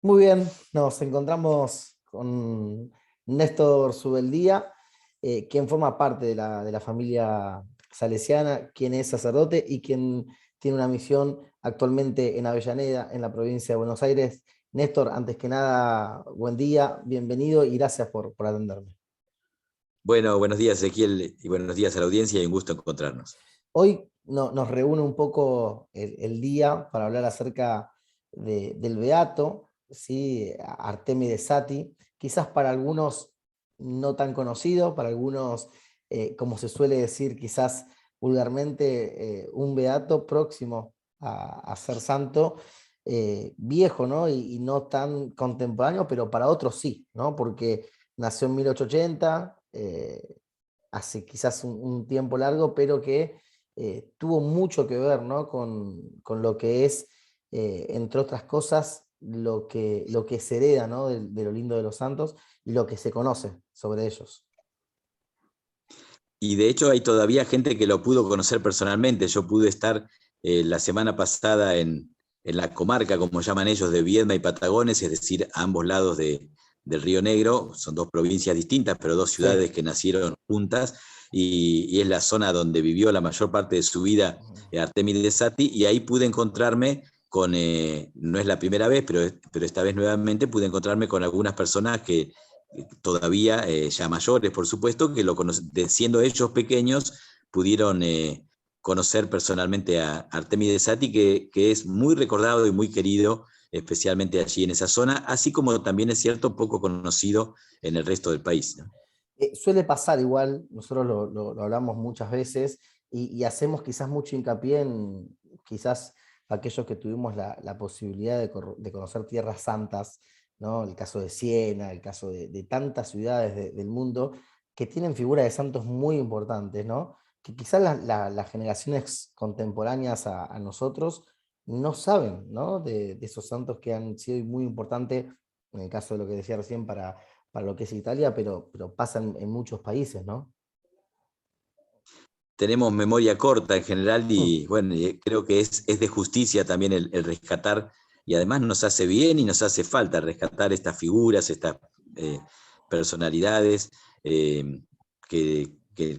Muy bien, nos encontramos con Néstor Subeldía, quien forma parte de la familia salesiana, quien es sacerdote y quien tiene una misión actualmente en Avellaneda, en la provincia de Buenos Aires. Néstor, antes que nada, buen día, bienvenido y gracias por atenderme. Bueno, buenos días, Ezequiel, y buenos días a la audiencia y un gusto encontrarnos. Hoy nos reúne un poco el día para hablar acerca del Beato, ¿sí? Artemides Sati, quizás para algunos no tan conocido, para algunos, como se suele decir quizás vulgarmente, un Beato próximo a ser santo, viejo, ¿no? Y no tan contemporáneo, pero para otros sí, ¿no? Porque nació en 1880, hace quizás un tiempo largo, pero que tuvo mucho que ver, ¿no? con lo que es, entre otras cosas, lo que se hereda, ¿no? de lo lindo de los santos y lo que se conoce sobre ellos. Y de hecho hay todavía gente que lo pudo conocer personalmente. Yo pude estar la semana pasada en la comarca, como llaman ellos, de Viedma y Patagones, es decir, a ambos lados del Río Negro. Son dos provincias distintas, pero dos Sí. ciudades que nacieron juntas, y es la zona donde vivió la mayor parte de su vida Artemides Sati, y ahí pude encontrarme con, no es la primera vez, pero esta vez nuevamente pude encontrarme con algunas personas que todavía ya mayores, por supuesto, que siendo ellos pequeños, pudieron conocer personalmente a Artemides Sati, que es muy recordado y muy querido, especialmente allí en esa zona, así como también es cierto, poco conocido en el resto del país, ¿no? Suele pasar igual, nosotros lo hablamos muchas veces y hacemos quizás mucho hincapié en quizás aquellos que tuvimos la posibilidad de conocer tierras santas, ¿no? El caso de Siena, el caso de tantas ciudades del mundo que tienen figuras de santos muy importantes, ¿no? Que quizás las generaciones contemporáneas a nosotros no saben, ¿no? De esos santos que han sido muy importantes, en el caso de lo que decía recién, para lo que es Italia, pero pasa en muchos países, ¿no? Tenemos memoria corta en general y bueno, creo que es de justicia también el rescatar, y además nos hace bien y nos hace falta rescatar estas figuras, estas eh, personalidades, que,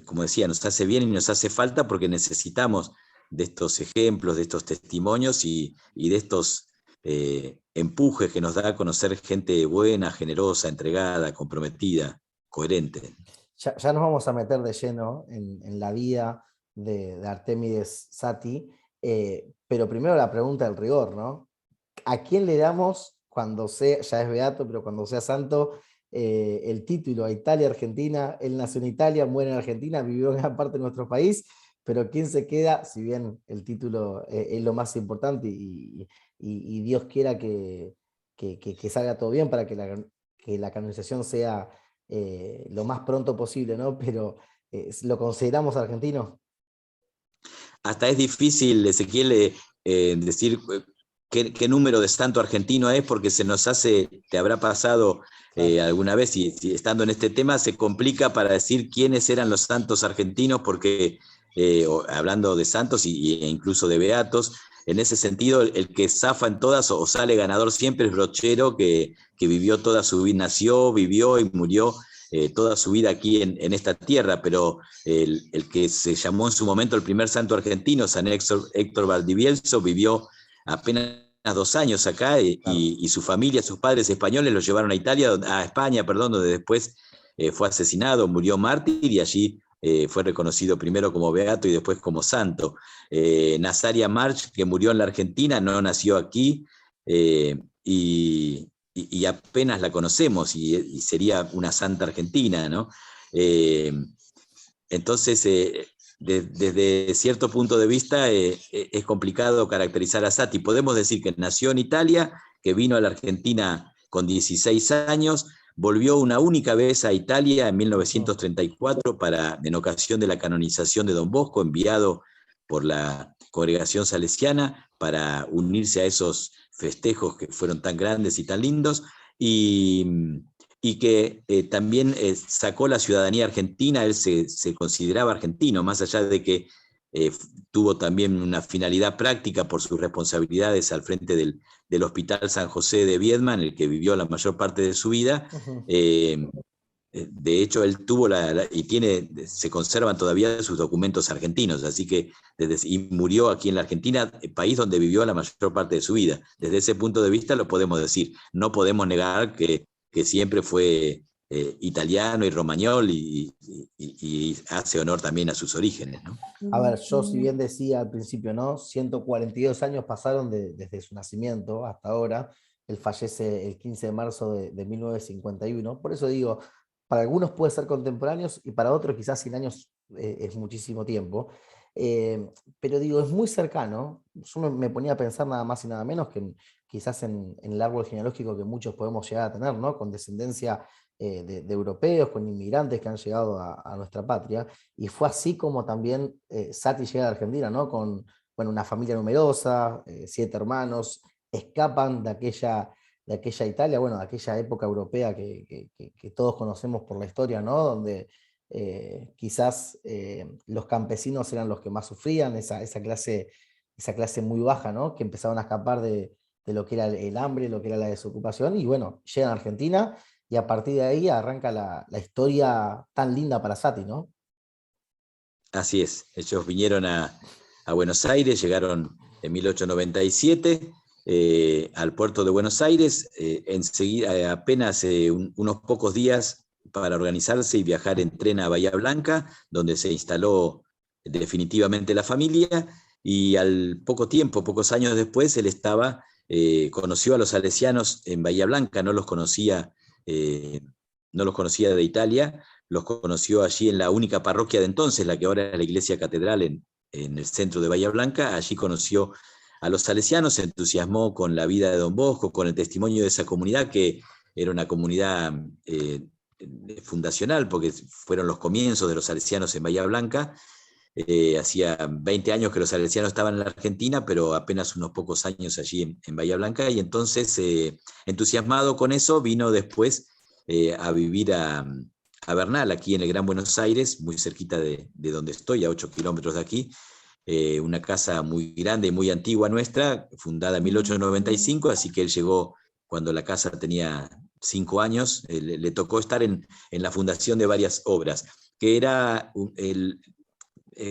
como decía, nos hace bien y nos hace falta porque necesitamos de estos ejemplos, de estos testimonios y de estos empujes que nos da a conocer gente buena, generosa, entregada, comprometida, coherente. Ya nos vamos a meter de lleno en la vida de Artemides Sati, pero primero la pregunta del rigor, ¿no? ¿A quién le damos cuando sea, ya es beato, pero cuando sea santo, el título a Italia, Argentina? Él nació en Italia, muere en Argentina, vivió en gran parte de nuestro país, pero ¿quién se queda? Si bien el título es lo más importante y Dios quiera que salga todo bien para que la canonización sea lo más pronto posible, ¿no? Pero lo consideramos argentino. Hasta es difícil, Ezequiel, decir qué número de santo argentino es, porque se nos hace, te habrá pasado Claro. alguna vez, y si estando en este tema, se complica para decir quiénes eran los santos argentinos, porque hablando de santos e incluso de beatos, en ese sentido, el que zafa en todas o sale ganador siempre es Brochero, que vivió toda su vida, nació, vivió y murió toda su vida aquí en esta tierra, pero el que se llamó en su momento el primer santo argentino, San Héctor Valdivielso, vivió apenas 2 años acá, Claro. y su familia, sus padres españoles lo llevaron a Italia, a España, perdón, donde después fue asesinado, murió mártir, y allí fue reconocido primero como beato y después como santo. Nazaria March, que murió en la Argentina, no nació aquí, y apenas la conocemos, y sería una santa argentina, ¿no? Eh, entonces, desde cierto punto de vista, es complicado caracterizar a Sati. Podemos decir que nació en Italia, que vino a la Argentina con 16 años, volvió una única vez a Italia en Ujú. 1934 en ocasión de la canonización de Don Bosco, enviado por la congregación salesiana para unirse a esos festejos que fueron tan grandes y tan lindos, y, y que también sacó la ciudadanía argentina. Él se consideraba argentino, más allá de que tuvo también una finalidad práctica por sus responsabilidades al frente del Hospital San José de Viedma, en el que vivió la mayor parte de su vida. De hecho, él tuvo se conservan todavía sus documentos argentinos, así que y murió aquí en la Argentina, el país donde vivió la mayor parte de su vida. Desde ese punto de vista lo podemos decir. No podemos negar que siempre fue italiano y romagnol y hace honor también a sus orígenes, ¿no? A ver, yo si bien decía al principio, ¿no? 142 años pasaron desde su nacimiento hasta ahora. Él fallece el 15 de marzo de 1951. Por eso digo, para algunos puede ser contemporáneos y para otros quizás 100 años es muchísimo tiempo. Pero digo, es muy cercano. Yo me ponía a pensar nada más y nada menos que quizás en el árbol genealógico que muchos podemos llegar a tener, ¿no? Con descendencia de europeos, con inmigrantes que han llegado a nuestra patria. Y fue así como también Saty llega a Argentina, ¿no? Con bueno, una familia numerosa, 7 hermanos, escapan de aquella Italia, bueno, de aquella época europea que todos conocemos por la historia, ¿no? Donde quizás los campesinos eran los que más sufrían, esa clase muy baja, ¿no? Que empezaron a escapar de lo que era el hambre, lo que era la desocupación, y bueno, llegan a Argentina, y a partir de ahí arranca la historia tan linda para Saty, ¿no? Así es, ellos vinieron a Buenos Aires, llegaron en 1897 al puerto de Buenos Aires, enseguida, apenas unos pocos días para organizarse y viajar en tren a Bahía Blanca, donde se instaló definitivamente la familia, y al poco tiempo, pocos años después, él conoció a los salesianos en Bahía Blanca, no los conocía de Italia, los conoció allí en la única parroquia de entonces, la que ahora es la iglesia catedral en el centro de Bahía Blanca. Allí conoció a los salesianos, se entusiasmó con la vida de Don Bosco, con el testimonio de esa comunidad, que era una comunidad fundacional, porque fueron los comienzos de los salesianos en Bahía Blanca. Hacía 20 años que los salesianos estaban en la Argentina, pero apenas unos pocos años allí en Bahía Blanca, y entonces, entusiasmado con eso, vino después a vivir a Bernal, aquí en el Gran Buenos Aires, muy cerquita de donde estoy, a 8 kilómetros de aquí. Una casa muy grande y muy antigua nuestra, fundada en 1895, así que él llegó cuando la casa tenía 5 años. Le tocó estar en la fundación de varias obras, que era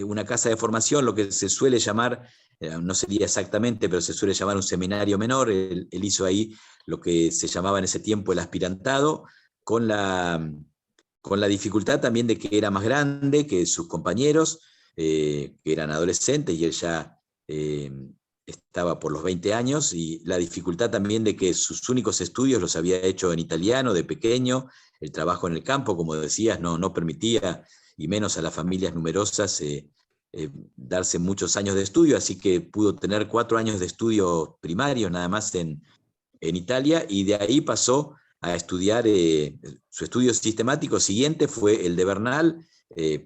una casa de formación, lo que se suele llamar, no sería exactamente, pero se suele llamar un seminario menor. Él hizo ahí lo que se llamaba en ese tiempo el aspirantado, con la dificultad también de que era más grande que sus compañeros, que eran adolescentes, y él ya estaba por los 20 años, y la dificultad también de que sus únicos estudios los había hecho en italiano de pequeño. El trabajo en el campo, como decías, no permitía, y menos a las familias numerosas, darse muchos años de estudio, así que pudo tener 4 años de estudio primarios nada más en Italia, y de ahí pasó a estudiar. Su estudio sistemático siguiente fue el de Bernal,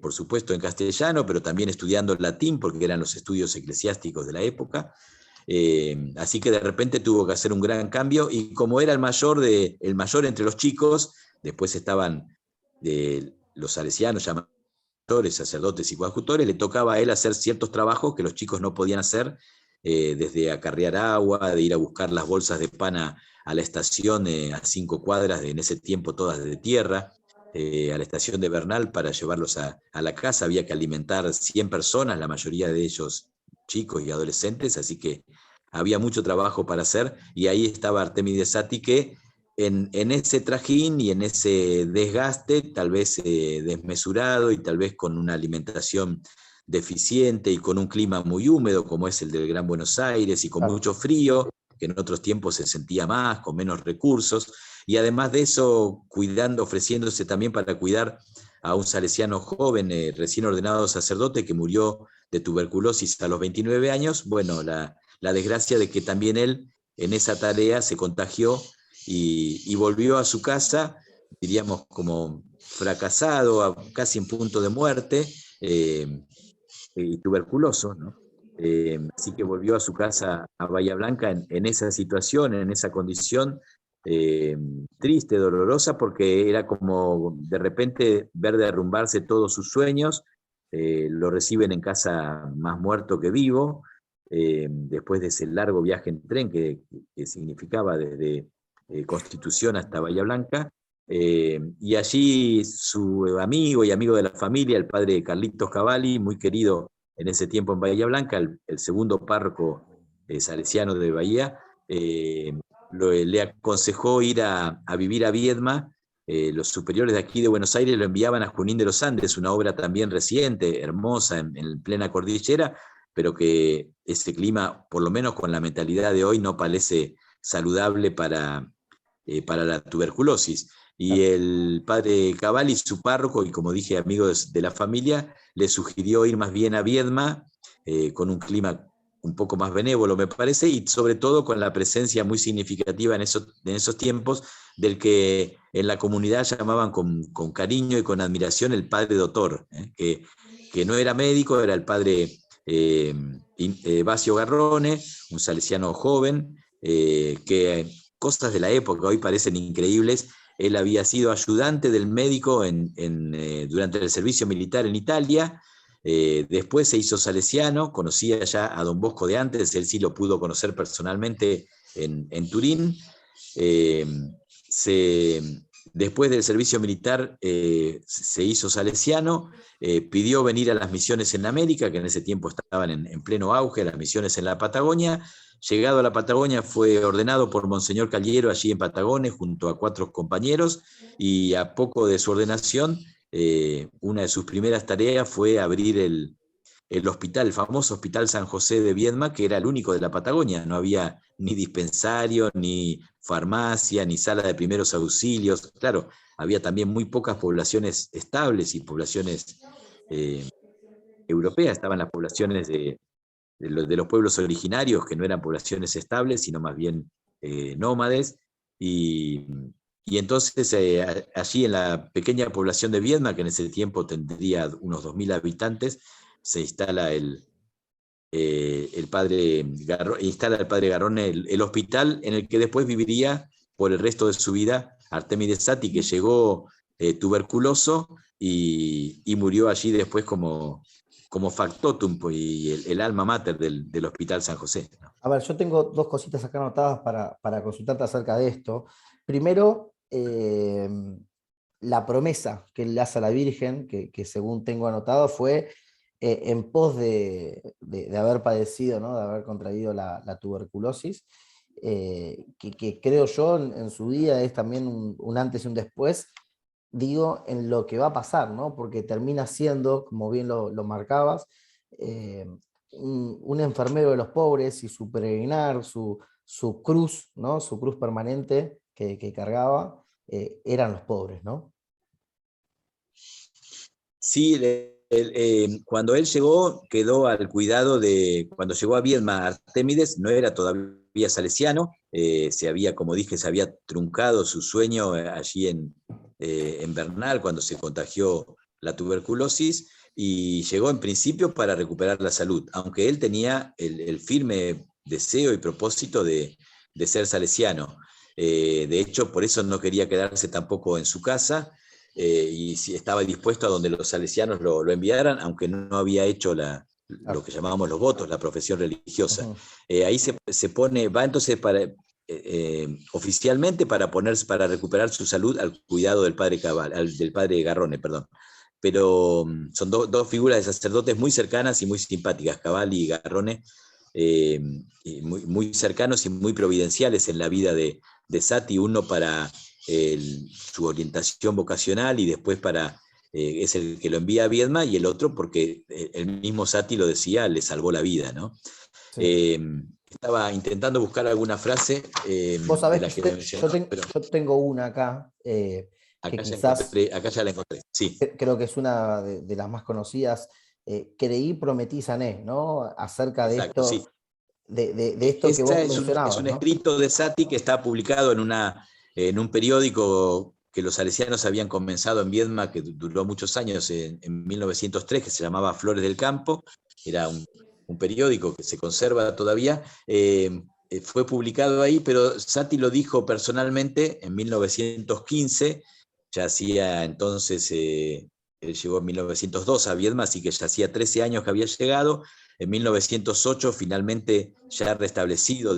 por supuesto en castellano, pero también estudiando latín, porque eran los estudios eclesiásticos de la época. Así que de repente tuvo que hacer un gran cambio, y como era el mayor entre los chicos, después estaban los salesianos, llamados sacerdotes y coadjutores, le tocaba a él hacer ciertos trabajos que los chicos no podían hacer, desde acarrear agua, de ir a buscar las bolsas de pan a la estación, a 5 cuadras, en ese tiempo todas de tierra, a la estación de Bernal, para llevarlos a la casa. Había que alimentar 100 personas, la mayoría de ellos chicos y adolescentes, así que había mucho trabajo para hacer, y ahí estaba Artemides Saty, que en ese trajín y en ese desgaste, tal vez desmesurado, y tal vez con una alimentación deficiente y con un clima muy húmedo como es el del Gran Buenos Aires, y con mucho frío, que en otros tiempos se sentía más, con menos recursos, y además de eso ofreciéndose también para cuidar a un salesiano joven, recién ordenado sacerdote, que murió de tuberculosis a los 29 años. Bueno, la desgracia de que también él en esa tarea se contagió y volvió a su casa, diríamos, como fracasado, casi en punto de muerte, y tuberculoso, ¿no? Así que volvió a su casa a Bahía Blanca en esa situación, en esa condición, triste, dolorosa, porque era como de repente ver derrumbarse todos sus sueños, lo reciben en casa más muerto que vivo, después de ese largo viaje en tren que significaba desde Constitución hasta Bahía Blanca. Y allí su amigo y amigo de la familia, el padre Carlitos Cavalli, muy querido en ese tiempo en Bahía Blanca, el segundo párroco salesiano de Bahía, le aconsejó ir a vivir a Viedma. Los superiores de aquí de Buenos Aires lo enviaban a Junín de los Andes, una obra también reciente, hermosa, en plena cordillera, pero que ese clima, por lo menos con la mentalidad de hoy, no parece saludable para la tuberculosis. Y el padre Cavalli, su párroco, y como dije, amigo de la familia, le sugirió ir más bien a Viedma, con un clima un poco más benévolo, me parece, y sobre todo con la presencia muy significativa en esos tiempos del que en la comunidad llamaban con cariño y con admiración el padre doctor, que no era médico, era el padre Bacio Garrone, un salesiano joven, que cosas de la época hoy parecen increíbles. Él había sido ayudante del médico durante el servicio militar en Italia. Después se hizo salesiano, conocía ya a Don Bosco de antes, él sí lo pudo conocer personalmente en Turín. Eh, se, Después del servicio militar se hizo salesiano, pidió venir a las misiones en América, que en ese tiempo estaban en pleno auge, las misiones en la Patagonia. Llegado a la Patagonia fue ordenado por Monseñor Caliero allí en Patagones junto a 4 compañeros, y a poco de su ordenación, una de sus primeras tareas fue abrir el hospital, el famoso Hospital San José de Viedma, que era el único de la Patagonia. No había ni dispensario, ni farmacia, ni sala de primeros auxilios. Claro, había también muy pocas poblaciones estables y poblaciones eh, europeas. Estaban las poblaciones de los pueblos originarios, que no eran poblaciones estables, sino más bien nómades. Y, y entonces allí en la pequeña población de Viedma, que en ese tiempo tendría unos 2000 habitantes, se instala instala el padre Garrón el hospital en el que después viviría por el resto de su vida Artemides Sati, que llegó tuberculoso y murió allí después como factotum y el alma mater del Hospital San José, ¿no? A ver, yo tengo dos cositas acá anotadas para consultarte acerca de esto. Primero, la promesa que él le hace a la Virgen, que según tengo anotado, fue en pos de haber padecido, ¿no? De haber contraído la tuberculosis, que creo yo en su día es también un antes y un después, digo, en lo que va a pasar, ¿no? Porque termina siendo, como bien lo marcabas, eh, un enfermero de los pobres, y su peregrinar, su cruz, ¿no? Su cruz permanente que cargaba, eran los pobres, ¿no? Sí, cuando él llegó, quedó al cuidado cuando llegó a Viedma, Artemides no era todavía salesiano, se había, como dije, se había truncado su sueño allí en Bernal, cuando se contagió la tuberculosis, y llegó en principio para recuperar la salud, aunque él tenía el firme deseo y propósito de ser salesiano. De hecho, por eso no quería quedarse tampoco en su casa, y si estaba dispuesto a donde los salesianos lo enviaran, aunque no había hecho lo que llamábamos los votos, la profesión religiosa. Ujú. Ahí se pone, va entonces oficialmente para recuperar su salud al cuidado del padre del padre Garrone, perdón. Pero son dos figuras de sacerdotes muy cercanas y muy simpáticas, Cavalli y Garrone, y muy cercanos y muy providenciales en la vida de Sati, uno para su orientación vocacional y después es el que lo envía a Viedma, y el otro porque el mismo Sati lo decía, le salvó la vida, ¿no? Sí. Estaba intentando buscar alguna frase Vos de sabés que las que me mencionó, pero yo tengo una acá, que quizás acá ya la encontré. Sí, creo que es una de las más conocidas. Creí, prometí, sané, ¿no? Acerca de exacto, sí. esto, de esto que vos Es mencionabas, un ¿no? escrito de Sati que está publicado en un periódico que los salesianos habían comenzado en Viedma, que duró muchos años, en 1903, que se llamaba Flores del Campo. Era un periódico que se conserva todavía. Fue publicado ahí, pero Sati lo dijo personalmente en 1915, ya hacía entonces él llegó en 1902 a Viedma, así que ya hacía 13 años que había llegado. En 1908 finalmente ya restablecido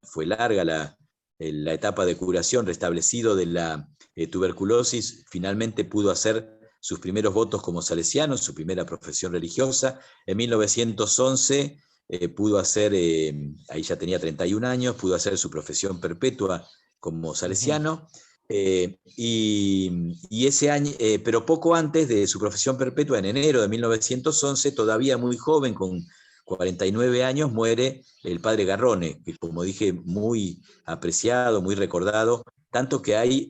fue larga la etapa de curación, restablecido de la tuberculosis, finalmente pudo hacer sus primeros votos como salesiano, su primera profesión religiosa. En 1911 pudo hacer, ahí ya tenía 31 años, pudo hacer su profesión perpetua como salesiano. Y ese año, pero poco antes de su profesión perpetua, en enero de 1911, todavía muy joven, con 49 años, muere el padre Garrone, que como dije, muy apreciado, muy recordado, tanto que hay,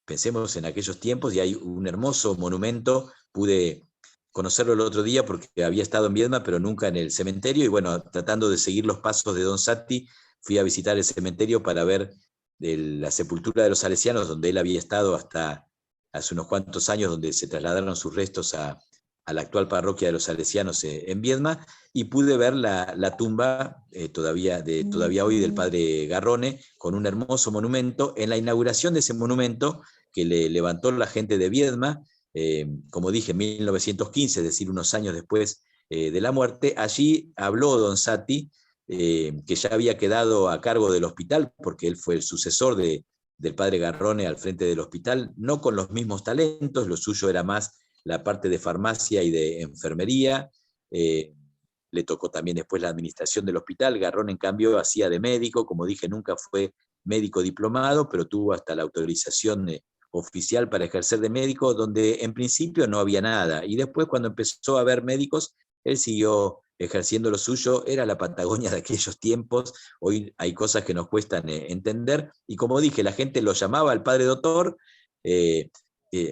pensemos en aquellos tiempos, y hay un hermoso monumento. Pude conocerlo el otro día porque había estado en Viedma, pero nunca en el cementerio, y bueno, tratando de seguir los pasos de Don Satti, fui a visitar el cementerio para ver la sepultura de los salesianos, donde él había estado hasta hace unos cuantos años, donde se trasladaron sus restos a la actual parroquia de los salesianos en Viedma, y pude ver la tumba todavía hoy del padre Garrone, con un hermoso monumento. En la inauguración de ese monumento, que le levantó la gente de Viedma, como dije, en 1915, es decir, unos años después de la muerte, allí habló Don Satti, que ya había quedado a cargo del hospital, porque él fue el sucesor del padre Garrone al frente del hospital, no con los mismos talentos, lo suyo era más la parte de farmacia y de enfermería. Le tocó también después la administración del hospital. Garrone, en cambio, hacía de médico, como dije, nunca fue médico diplomado, pero tuvo hasta la autorización oficial para ejercer de médico, donde en principio no había nada. Y después, cuando empezó a haber médicos, él siguió ejerciendo lo suyo. Era la Patagonia de aquellos tiempos. Hoy hay cosas que nos cuestan entender. Y como dije, la gente lo llamaba al padre doctor,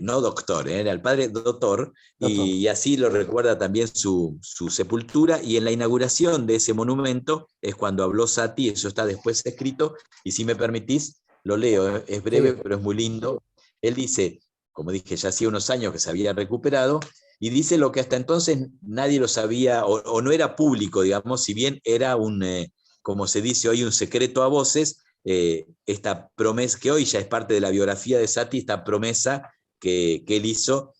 no doctor, era el padre doctor, y así lo recuerda también su sepultura. Y en la inauguración de ese monumento es cuando habló Satti, eso está después escrito, y si me permitís, lo leo, es breve, sí, pero es muy lindo. Él dice, como dije, ya hacía unos años que se había recuperado, y dice lo que hasta entonces nadie lo sabía, o no era público, digamos, si bien era como se dice hoy, un secreto a voces. Esta promesa, que hoy ya es parte de la biografía de Satti, esta promesa que él hizo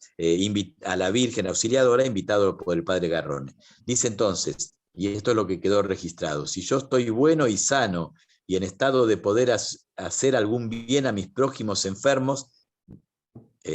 a la Virgen Auxiliadora, invitado por el padre Garrone. Dice entonces, y esto es lo que quedó registrado: si yo estoy bueno y sano y en estado de poder hacer algún bien a mis prójimos enfermos,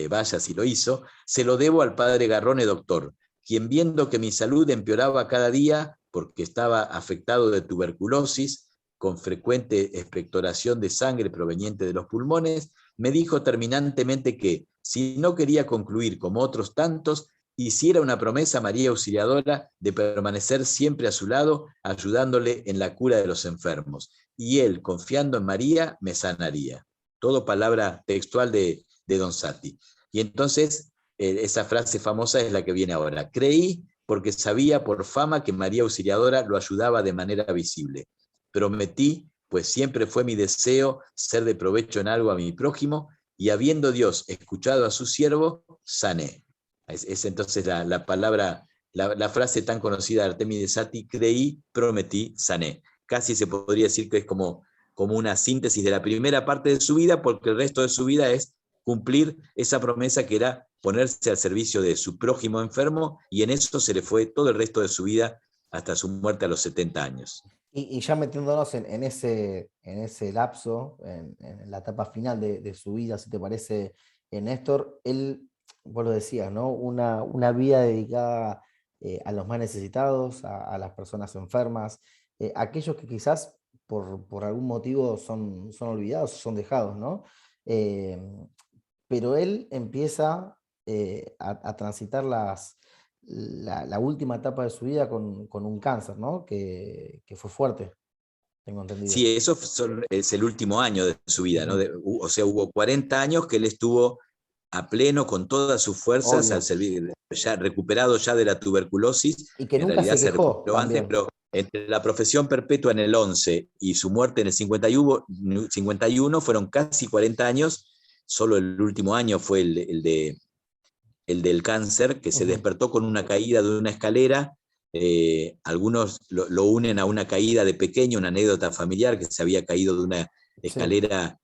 vaya si lo hizo, se lo debo al padre Garrone doctor, quien, viendo que mi salud empeoraba cada día porque estaba afectado de tuberculosis, con frecuente expectoración de sangre proveniente de los pulmones, me dijo terminantemente que, si no quería concluir como otros tantos, hiciera una promesa a María Auxiliadora de permanecer siempre a su lado, ayudándole en la cura de los enfermos, y él, confiando en María, me sanaría. Todo palabra textual de Don Satti. Y entonces, esa frase famosa es la que viene ahora: creí porque sabía por fama que María Auxiliadora lo ayudaba de manera visible. Prometí, pues siempre fue mi deseo ser de provecho en algo a mi prójimo, y habiendo Dios escuchado a su siervo, sané. Es entonces la palabra, la frase tan conocida de Artemides Satti: creí, prometí, sané. Casi se podría decir que es como una síntesis de la primera parte de su vida, porque el resto de su vida es cumplir esa promesa, que era ponerse al servicio de su prójimo enfermo, y en eso se le fue todo el resto de su vida hasta su muerte a los 70 años. Y ya metiéndonos en ese lapso, en la etapa final de su vida, si te parece, Néstor, él, vos lo decías, ¿no? Una vida dedicada a los más necesitados, a las personas enfermas, aquellos que quizás por algún motivo son olvidados, son dejados, ¿no? Eh, pero él empieza a transitar la última etapa de su vida con un cáncer, ¿no? Que fue fuerte, tengo entendido. Sí, eso es el último año de su vida, ¿no? O sea, hubo 40 años que él estuvo a pleno con todas sus fuerzas, Obvio. al servir, ya recuperado ya de la tuberculosis. Y que En nunca realidad se se quejó recuperó antes, también. pero entre la profesión perpetua en el 11 y su muerte en el 51 fueron casi 40 años. Solo el último año fue el del cáncer, que se despertó con una caída de una escalera. Algunos lo unen a una caída de pequeño, una anécdota familiar, que se había caído de una escalera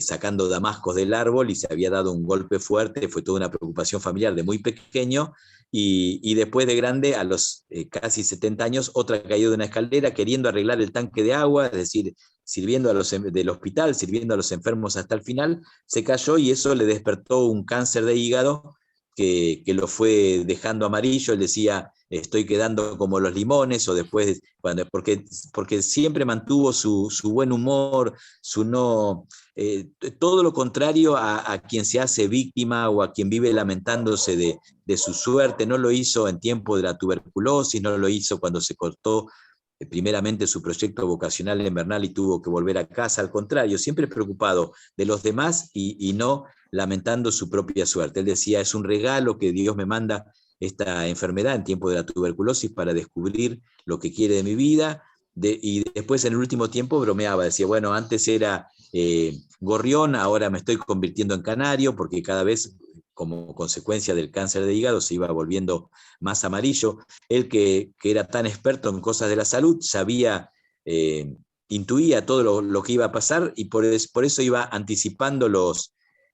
sacando damascos del árbol y se había dado un golpe fuerte, fue toda una preocupación familiar de muy pequeño, y después de grande, a los casi 70 años, otra caída de una escalera queriendo arreglar el tanque de agua, es decir, sirviendo del hospital, sirviendo a los enfermos hasta el final, se cayó y eso le despertó un cáncer de hígado que lo fue dejando amarillo. Él decía, estoy quedando como los limones, o después, porque siempre mantuvo su buen humor, su no, todo lo contrario a quien se hace víctima o a quien vive lamentándose de su suerte. No lo hizo en tiempo de la tuberculosis, no lo hizo cuando se cortó primeramente su proyecto vocacional invernal y tuvo que volver a casa. Al contrario, siempre preocupado de los demás y no lamentando su propia suerte. Él decía, es un regalo que Dios me manda esta enfermedad en tiempo de la tuberculosis para descubrir lo que quiere de mi vida. Y después en el último tiempo bromeaba, decía, bueno, antes era gorrión, ahora me estoy convirtiendo en canario, porque cada vez, como consecuencia del cáncer de hígado, se iba volviendo más amarillo. Él que era tan experto en cosas de la salud, sabía, intuía todo lo que iba a pasar, y por eso iba anticipando lo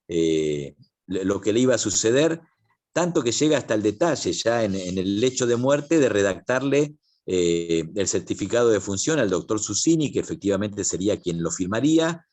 que le iba a suceder, tanto que llega hasta el detalle, ya en el lecho de muerte, de redactarle el certificado de función al doctor Susini, que efectivamente sería quien lo firmaría,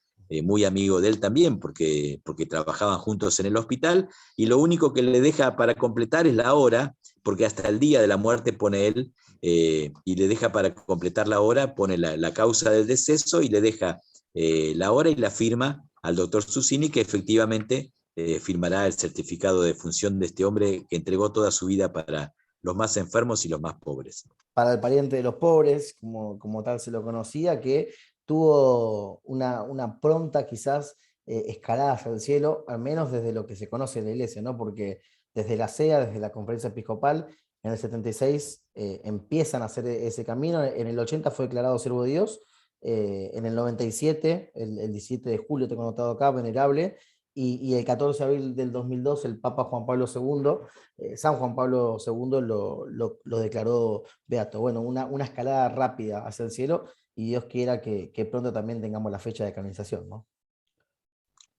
muy amigo de él también, porque trabajaban juntos en el hospital, y lo único que le deja para completar es la hora, porque hasta el día de la muerte pone él, y le deja para completar la hora, pone la causa del deceso, y le deja la hora y la firma al doctor Susini, que efectivamente firmará el certificado de función de este hombre que entregó toda su vida para los más enfermos y los más pobres. Para el pariente de los pobres, como tal se lo conocía, que tuvo una pronta quizás escalada hacia el cielo, al menos desde lo que se conoce de la iglesia, ¿no? Porque desde la CEA, desde la Conferencia Episcopal, en el 76 empiezan a hacer ese camino. En el 80 fue declarado siervo de Dios, en el 97, el 17 de julio tengo anotado acá, venerable, y el 14 de abril del 2002 el Papa Juan Pablo II, San Juan Pablo II lo declaró beato. Bueno, una escalada rápida hacia el cielo, y Dios quiera que pronto también tengamos la fecha de canonización, ¿no?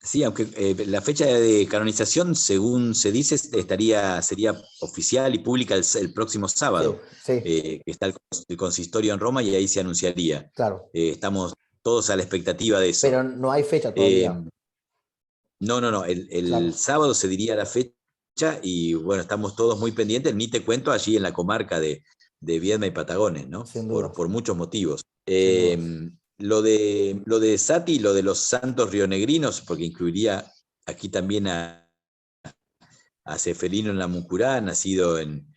Sí, aunque la fecha de canonización, según se dice, sería oficial y pública el próximo sábado, Sí, sí, que está el consistorio en Roma, y ahí se anunciaría. claro. Estamos todos a la expectativa de eso. Pero no hay fecha Eh, todavía. no, el Claro, sábado se diría la fecha, y bueno, estamos todos muy pendientes, ni te cuento allí en la comarca de Viedma y Patagones, ¿no? sin Por dudas, muchos motivos. sin dudas. Lo de Sati, lo de los santos rionegrinos, porque incluiría aquí también a Ceferino en la Mucurá, nacido en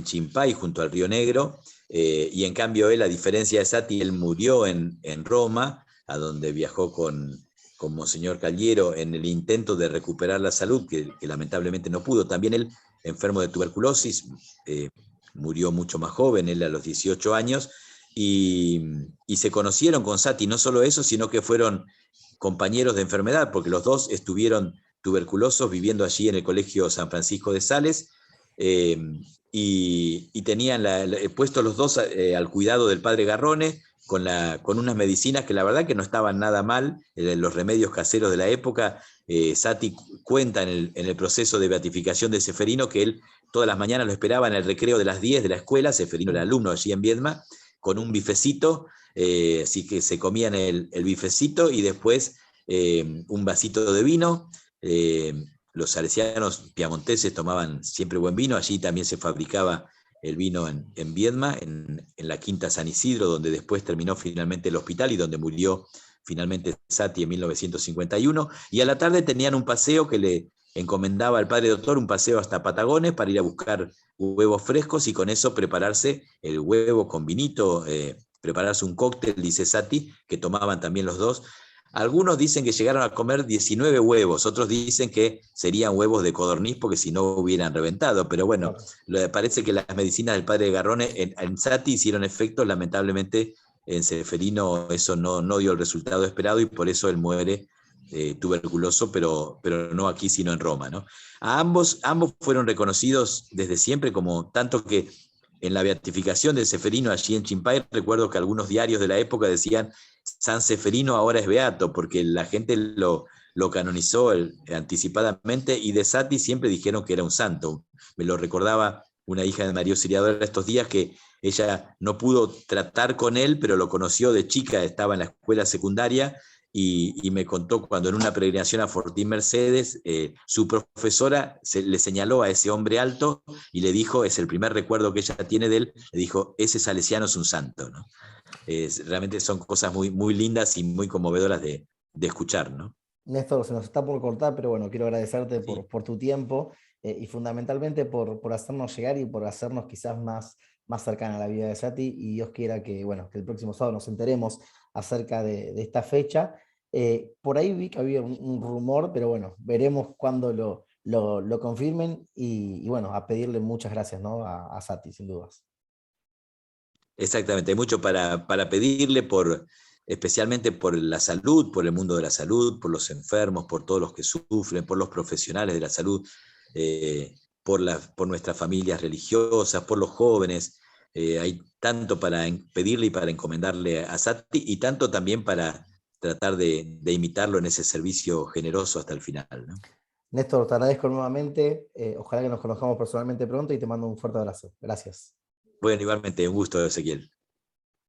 Chimpay, junto al Río Negro, y en cambio él, a diferencia de Sati, él murió en Roma, a donde viajó con Monseñor Cagliero en el intento de recuperar la salud, que lamentablemente no pudo. También él, enfermo de tuberculosis, murió mucho más joven, él a los 18 años, y se conocieron con Sati, no solo eso, sino que fueron compañeros de enfermedad, porque los dos estuvieron tuberculosos viviendo allí en el Colegio San Francisco de Sales, eh, y tenían puestos los dos al cuidado del padre Garrone, con unas medicinas que la verdad que no estaban nada mal, los remedios caseros de la época. Sati cuenta en el proceso de beatificación de Ceferino que él todas las mañanas lo esperaba en el recreo de las 10 de la escuela. Ceferino era alumno allí en Viedma, con un bifecito, así que se comían el bifecito y después un vasito de vino. Los salesianos piamonteses tomaban siempre buen vino, allí también se fabricaba el vino en Viedma, en la Quinta San Isidro, donde después terminó finalmente el hospital y donde murió finalmente Sati en 1951, y a la tarde tenían un paseo que le encomendaba al padre doctor, un paseo hasta Patagones para ir a buscar huevos frescos y con eso prepararse el huevo con vinito, prepararse un cóctel, dice Sati, que tomaban también los dos. Algunos dicen que llegaron a comer 19 huevos, otros dicen que serían huevos de codorniz porque si no hubieran reventado, pero bueno, Claro. parece que las medicinas del padre Garrone en Sati hicieron efecto. Lamentablemente en Ceferino eso no dio el resultado esperado y por eso él muere tuberculoso, pero no aquí sino en Roma, ¿no? Ambos fueron reconocidos desde siempre como tanto que en la beatificación de Seferino allí en Chimpay, recuerdo que algunos diarios de la época decían San Seferino ahora es beato, porque la gente lo canonizó anticipadamente, y de Sati siempre dijeron que era un santo. Me lo recordaba una hija de María Auxiliadora estos días, que ella no pudo tratar con él, pero lo conoció de chica, estaba en la escuela secundaria, y me contó cuando en una peregrinación a Fortín Mercedes, su profesora le señaló a ese hombre alto y le dijo, es el primer recuerdo que ella tiene de él, le dijo, ese salesiano es un santo, ¿no? Realmente son cosas muy, muy lindas y muy conmovedoras de escuchar, ¿no? Néstor, se nos está por cortar, pero bueno, quiero agradecerte Sí. por tu tiempo y fundamentalmente por hacernos llegar y por hacernos quizás más cercana a la vida de Sati, y Dios quiera que, bueno, que el próximo sábado nos enteremos acerca de esta fecha. Por ahí vi que había un rumor, pero bueno, veremos cuándo lo confirmen y bueno, a pedirle muchas gracias, ¿no? A Sati, sin dudas. Exactamente, hay mucho para pedirle, especialmente por la salud, por el mundo de la salud, por los enfermos, por todos los que sufren, por los profesionales de la salud, por nuestras familias religiosas, por los jóvenes. Hay tanto para pedirle y para encomendarle a Sati, y tanto también para tratar de imitarlo en ese servicio generoso hasta el final, ¿no? Néstor, te agradezco nuevamente. Ojalá que nos conozcamos personalmente pronto y te mando un fuerte abrazo. Gracias. Bueno, igualmente, un gusto, Ezequiel.